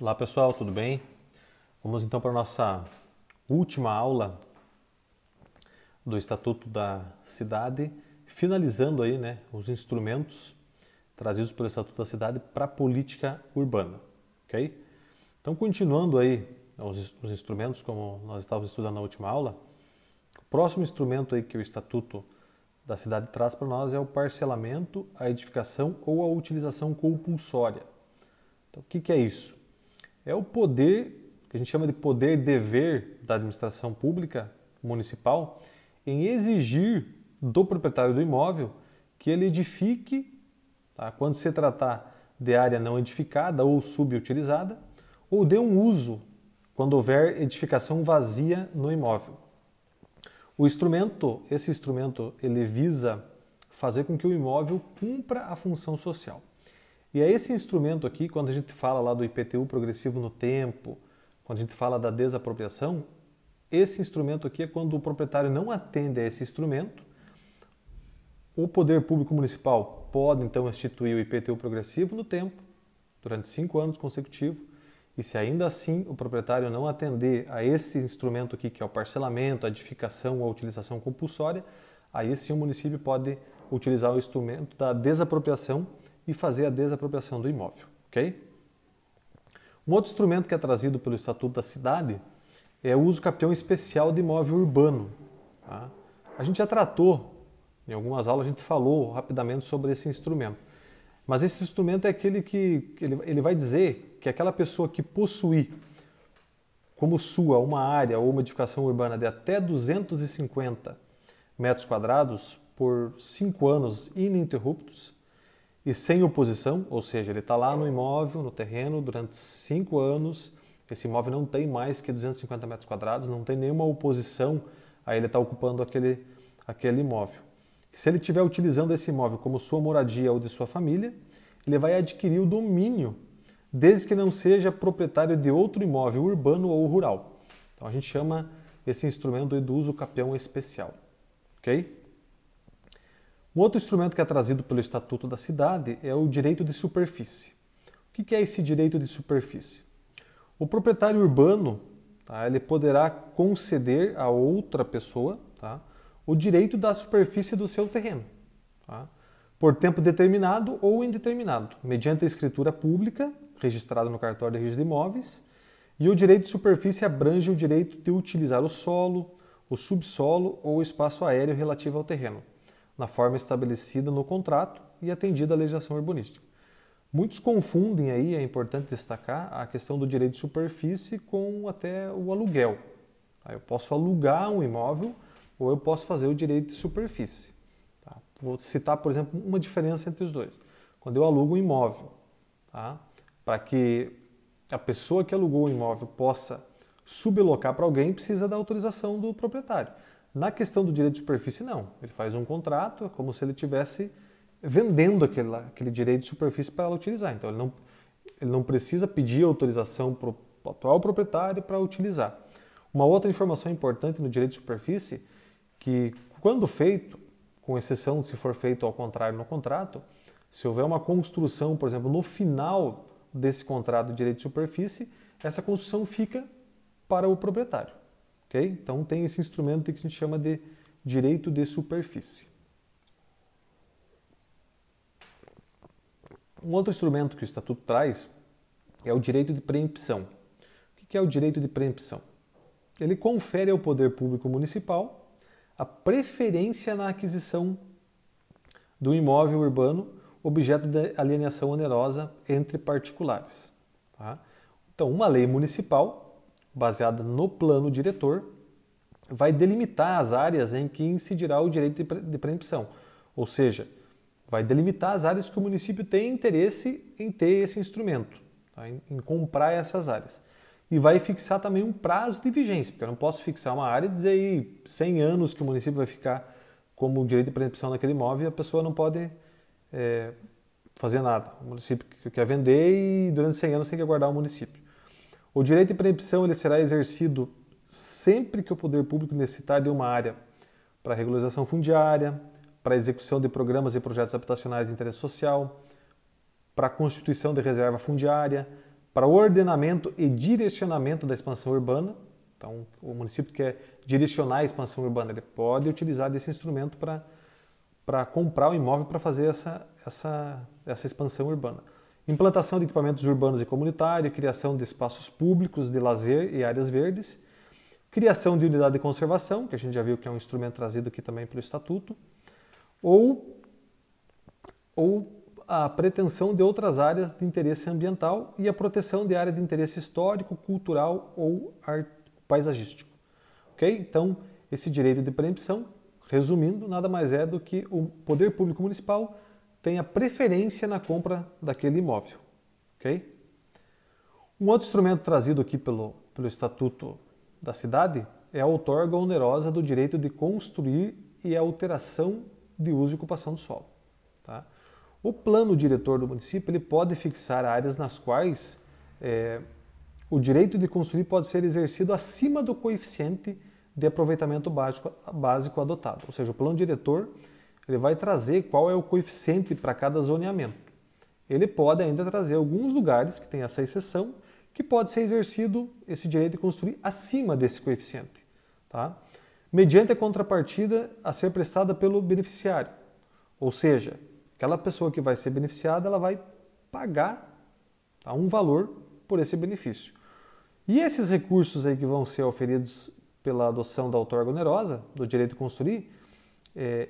Olá pessoal, tudo bem? Vamos então para a nossa última aula do Estatuto da Cidade, finalizando aí, os instrumentos trazidos pelo Estatuto da Cidade para a política urbana, ok? Então, continuando aí os instrumentos, como nós estávamos estudando na última aula, o próximo instrumento aí que o Estatuto da Cidade traz para nós é o parcelamento, a edificação ou a utilização compulsória. Então, o que é isso? É o poder, que a gente chama de poder-dever da administração pública municipal, em exigir do proprietário do imóvel que ele edifique, tá, quando se tratar de área não edificada ou subutilizada, ou dê um uso quando houver edificação vazia no imóvel. Esse instrumento, ele visa fazer com que o imóvel cumpra a função social. E é esse instrumento aqui, quando a gente fala lá do IPTU progressivo no tempo, quando a gente fala da desapropriação, esse instrumento aqui é quando o proprietário não atende a esse instrumento, o poder público municipal pode então instituir o IPTU progressivo no tempo, durante 5 anos consecutivos, e se ainda assim o proprietário não atender a esse instrumento aqui, que é o parcelamento, a edificação ou a utilização compulsória, aí sim o município pode utilizar o instrumento da desapropriação e fazer a desapropriação do imóvel, ok? Um outro instrumento que é trazido pelo Estatuto da Cidade é o uso capião especial de imóvel urbano. Tá? A gente já tratou, em algumas aulas a gente falou rapidamente sobre esse instrumento, mas esse instrumento é aquele que ele vai dizer que aquela pessoa que possuir como sua uma área ou uma edificação urbana de até 250 metros quadrados por 5 anos ininterruptos, e sem oposição, ou seja, ele está lá no imóvel, no terreno, durante 5 anos, esse imóvel não tem mais que 250 metros quadrados, não tem nenhuma oposição a ele estar ocupando aquele imóvel. Se ele estiver utilizando esse imóvel como sua moradia ou de sua família, ele vai adquirir o domínio, desde que não seja proprietário de outro imóvel urbano ou rural. Então a gente chama esse instrumento do uso capião especial, ok? Um outro instrumento que é trazido pelo Estatuto da Cidade é o direito de superfície. O que é esse direito de superfície? O proprietário urbano, tá, ele poderá conceder a outra pessoa, tá, o direito da superfície do seu terreno, tá, por tempo determinado ou indeterminado, mediante a escritura pública, registrada no cartório de registro de imóveis, e o direito de superfície abrange o direito de utilizar o solo, o subsolo ou o espaço aéreo relativo ao terreno, na forma estabelecida no contrato e atendida à legislação urbanística. Muitos confundem aí, é importante destacar, a questão do direito de superfície com até o aluguel. Eu posso alugar um imóvel ou eu posso fazer o direito de superfície. Vou citar, por exemplo, uma diferença entre os dois. Quando eu alugo um imóvel, para que a pessoa que alugou o imóvel possa sublocar para alguém, precisa da autorização do proprietário. Na questão do direito de superfície, não. Ele faz um contrato, é como se ele estivesse vendendo aquele direito de superfície para ela utilizar. Então, ele não precisa pedir autorização para o atual proprietário para utilizar. Uma outra informação importante no direito de superfície, que quando feito, com exceção se for feito ao contrário no contrato, se houver uma construção, por exemplo, no final desse contrato de direito de superfície, essa construção fica para o proprietário. Okay? Então tem esse instrumento que a gente chama de direito de superfície. Um outro instrumento que o Estatuto traz é o direito de preempção. O que é o direito de preempção? Ele confere ao poder público municipal a preferência na aquisição do imóvel urbano objeto de alienação onerosa entre particulares. Tá? Então, uma lei municipal baseada no plano diretor, vai delimitar as áreas em que incidirá o direito de preempção. Ou seja, vai delimitar as áreas que o município tem interesse em ter esse instrumento, tá? em comprar essas áreas. E vai fixar também um prazo de vigência, porque eu não posso fixar uma área e dizer aí 100 anos que o município vai ficar como direito de preempção naquele imóvel e a pessoa não pode fazer nada. O município quer vender e durante 100 anos tem que aguardar o município. O direito de preempção ele será exercido sempre que o poder público necessitar de uma área para regularização fundiária, para execução de programas e projetos habitacionais de interesse social, para a constituição de reserva fundiária, para o ordenamento e direcionamento da expansão urbana. Então, o município quer direcionar a expansão urbana, ele pode utilizar desse instrumento para comprar o imóvel para fazer essa expansão urbana. Implantação de equipamentos urbanos e comunitários, criação de espaços públicos de lazer e áreas verdes, criação de unidade de conservação, que a gente já viu que é um instrumento trazido aqui também pelo Estatuto, ou a pretensão de outras áreas de interesse ambiental e a proteção de área de interesse histórico, cultural ou paisagístico. Okay? Então, esse direito de preempção, resumindo, nada mais é do que o poder público municipal tem a preferência na compra daquele imóvel. Okay? Um outro instrumento trazido aqui pelo Estatuto da Cidade é a outorga onerosa do direito de construir e a alteração de uso e ocupação do solo. Tá? O plano diretor do município ele pode fixar áreas nas quais o direito de construir pode ser exercido acima do coeficiente de aproveitamento básico adotado. Ou seja, o plano diretor ele vai trazer qual é o coeficiente para cada zoneamento. Ele pode ainda trazer alguns lugares que tem essa exceção que pode ser exercido esse direito de construir acima desse coeficiente, tá? Mediante a contrapartida a ser prestada pelo beneficiário. Ou seja, aquela pessoa que vai ser beneficiada, ela vai pagar, tá, um valor por esse benefício. E esses recursos aí que vão ser oferidos pela adoção da outorga onerosa, do direito de construir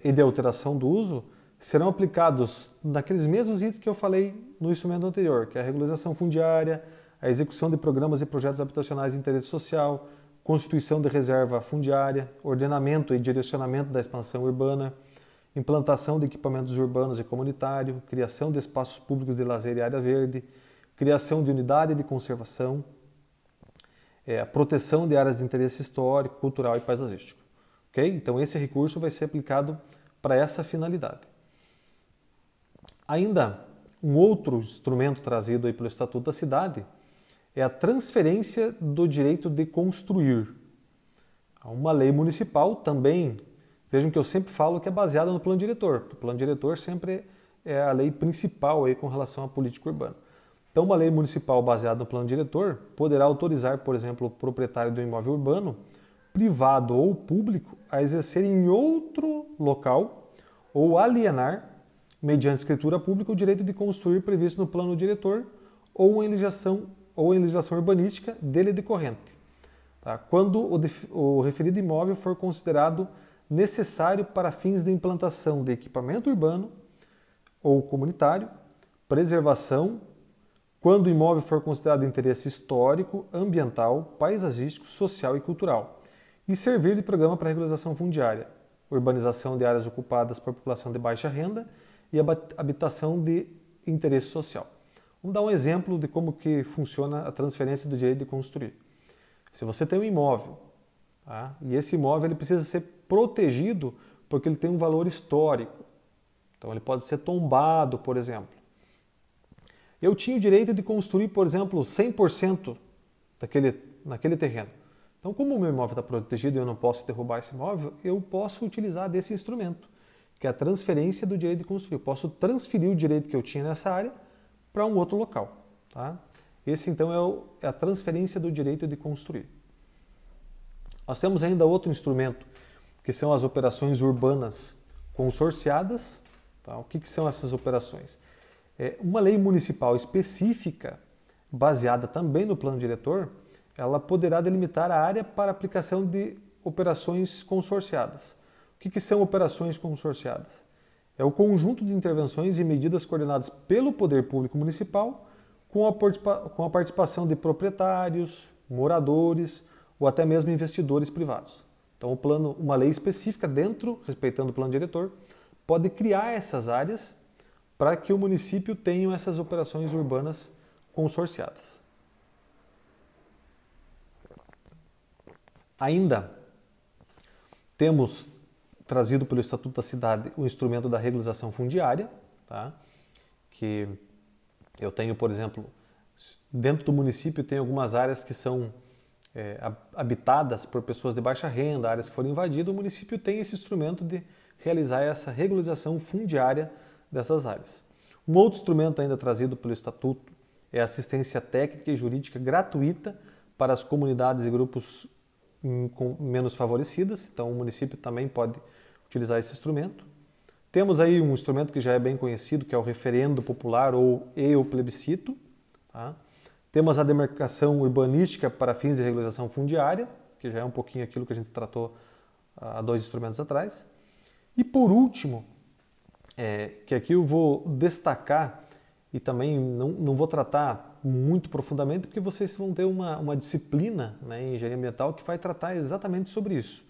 e de alteração do uso, serão aplicados naqueles mesmos itens que eu falei no instrumento anterior, que é a regularização fundiária, a execução de programas e projetos habitacionais de interesse social, constituição de reserva fundiária, ordenamento e direcionamento da expansão urbana, implantação de equipamentos urbanos e comunitários, criação de espaços públicos de lazer e área verde, criação de unidade de conservação, a proteção de áreas de interesse histórico, cultural e paisagístico. Okay? Então esse recurso vai ser aplicado para essa finalidade. Ainda um outro instrumento trazido aí pelo Estatuto da Cidade é a transferência do direito de construir. Uma lei municipal também, vejam que eu sempre falo que é baseada no plano diretor, porque o plano diretor sempre é a lei principal aí com relação à política urbana. Então, uma lei municipal baseada no plano diretor poderá autorizar, por exemplo, o proprietário do imóvel urbano, privado ou público, a exercer em outro local ou alienar, mediante escritura pública, o direito de construir previsto no plano diretor ou em legislação urbanística dele decorrente, tá? Quando o referido imóvel for considerado necessário para fins de implantação de equipamento urbano ou comunitário, preservação, quando o imóvel for considerado de interesse histórico, ambiental, paisagístico, social e cultural, e servir de programa para regularização fundiária, urbanização de áreas ocupadas por população de baixa renda e habitação de interesse social. Vamos dar um exemplo de como que funciona a transferência do direito de construir. Se você tem um imóvel, tá? E esse imóvel ele precisa ser protegido porque ele tem um valor histórico. Então ele pode ser tombado, por exemplo. Eu tinha o direito de construir, por exemplo, 100% naquele terreno. Então, como o meu imóvel está protegido e eu não posso derrubar esse imóvel, eu posso utilizar desse instrumento, que é a transferência do direito de construir. Eu posso transferir o direito que eu tinha nessa área para um outro local. Tá? Esse, então, é a transferência do direito de construir. Nós temos ainda outro instrumento, que são as operações urbanas consorciadas. Tá? O que são essas operações? Uma lei municipal específica, baseada também no plano diretor, ela poderá delimitar a área para aplicação de operações consorciadas. O que são operações consorciadas? É o conjunto de intervenções e medidas coordenadas pelo poder público municipal com a participação de proprietários, moradores ou até mesmo investidores privados. Então, uma lei específica respeitando o plano diretor, pode criar essas áreas para que o município tenha essas operações urbanas consorciadas. Ainda temos trazido pelo Estatuto da Cidade o instrumento da regularização fundiária, tá? Que eu tenho, por exemplo, dentro do município tem algumas áreas que são habitadas por pessoas de baixa renda, áreas que foram invadidas, o município tem esse instrumento de realizar essa regularização fundiária dessas áreas. Um outro instrumento ainda trazido pelo Estatuto é assistência técnica e jurídica gratuita para as comunidades e grupos menos favorecidas, então o município também pode utilizar esse instrumento. Temos aí um instrumento que já é bem conhecido, que é o referendo popular e o plebiscito. Tá? Temos a demarcação urbanística para fins de regularização fundiária, que já é um pouquinho aquilo que a gente tratou há 2 instrumentos atrás. E por último, que aqui eu vou destacar e também não vou tratar muito profundamente, porque vocês vão ter uma disciplina, né, em engenharia ambiental que vai tratar exatamente sobre isso,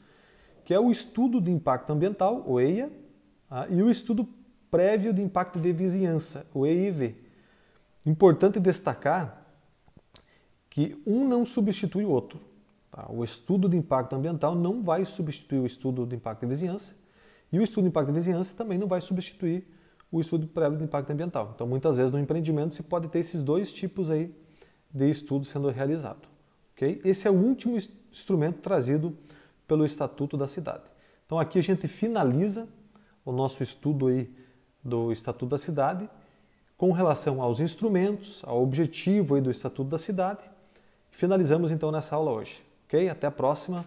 que é o estudo de impacto ambiental, o EIA, e o estudo prévio de impacto de vizinhança, o EIV. Importante destacar que um não substitui o outro. Tá? O estudo de impacto ambiental não vai substituir o estudo de impacto de vizinhança, e o estudo de impacto de vizinhança também não vai substituir o estudo prévio de impacto ambiental. Então, muitas vezes no empreendimento se pode ter esses 2 tipos aí de estudo sendo realizado. Okay? Esse é o último instrumento trazido pelo Estatuto da Cidade. Então, aqui a gente finaliza o nosso estudo aí do Estatuto da Cidade com relação aos instrumentos, ao objetivo aí do Estatuto da Cidade. Finalizamos então nessa aula hoje. Ok? Até a próxima.